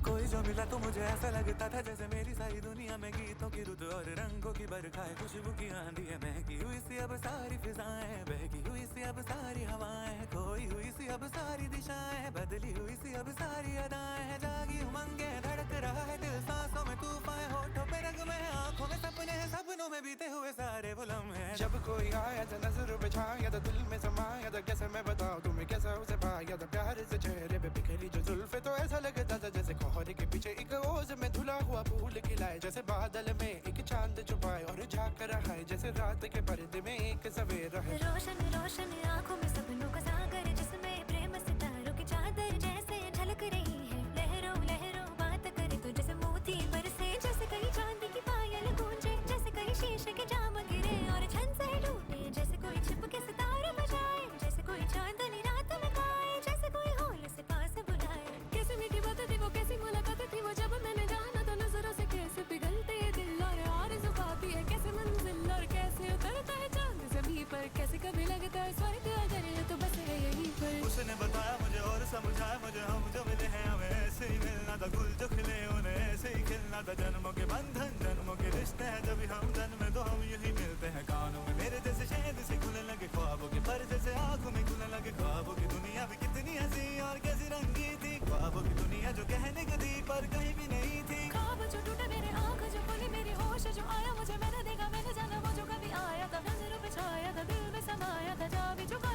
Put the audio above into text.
कोई जो मिला तो मुझे ऐसा लगता था जैसे मेरी सारी दुनिया में गीतों की रुत और रंगों की बरखा है, खुशबू की आंधी है, महकी हुई सी अब सारी फिजाएं, बहकी हुई सी अब सारी हवाएं, खोई हुई सी अब सारी दिशाएं, बदली हुई सी अब सारी अदाएं हैं, जागी उमंगे धड़क रहा है दिल, सांसों में तूफान, होठों पे रंग में, आंखों में सपने हैं, सपनों में बीते हुए सारे वो लम्हे हैं। जब कोई आया था नजर पे छाया था, दिल में समाया था, कैसे मैं बताऊं तुम्हें कैसा उसे पाया था, प्यार से चेहरे पे बिखरी जो जुल्फे, तो ऐसा लगता था जैसे कोहरे के पीछे एक ओज में धुला हुआ फूल खिलाए, जैसे बादल में एक चांद छुपाए और झांक रहा है, जैसे रात के पर्दे में एक सवेरा है। रोशन रोशन आंखों में सपनों का सागर, जिसमें प्रेम सितारों की चादर जैसे झलक रही है, लहरों लहरों बात करे तो जैसे मोती बरसे, जैसे कहीं चांदी की पायल गूंजे, जैसे कहीं शीशे के जाम गिरे और छन से टूटे, जैसे कोई छिप के सितारे बजाए, जैसे कोई चांदनी रात में गाए, जैसे कोई होल से पास बुलाए। कैसी मीठी बात थी वो, कैसी मुलाकात थी वो, जब मैंने जाना तो नजरों से कैसे पिघलते ये दिल और आरज़ू पाती है, कैसे मंजिल और कैसे उतरता है चांद ज़मीं पर, कैसे कभी लगता है स्वर्ग अगर ये तो बस है यहीं पर। उसने बताया मुझे और समझाया मुझे, हम जो मिले हैं हमें ऐसे ही मिलना था, गुल जो खिले उन्हें ऐसे ही खिलना था, जन्मों के बंधन जन्मों के रिश्ते हैं, जब हम जन्मे तो हम यही मिलते हैं, कानों में मेरे जैसे शहद से खुलने लगे ख्वाबों के पर, जैसे आंखों में खुलने लगे ख्वाबों की दुनिया भी कितनी हंसी और कैसी रंगी थी, ख्वाबों की दुनिया जो कहने की थी पर कहीं भी नहीं थी। ख्वाब जो टूटे मेरे आँख जो खुली मेरी होश जो आया मुझे, मैंने देखा मैंने जाना वो जो कभी आया था, नजरों पे छाया था, दिल में समाया था, जा भी चुका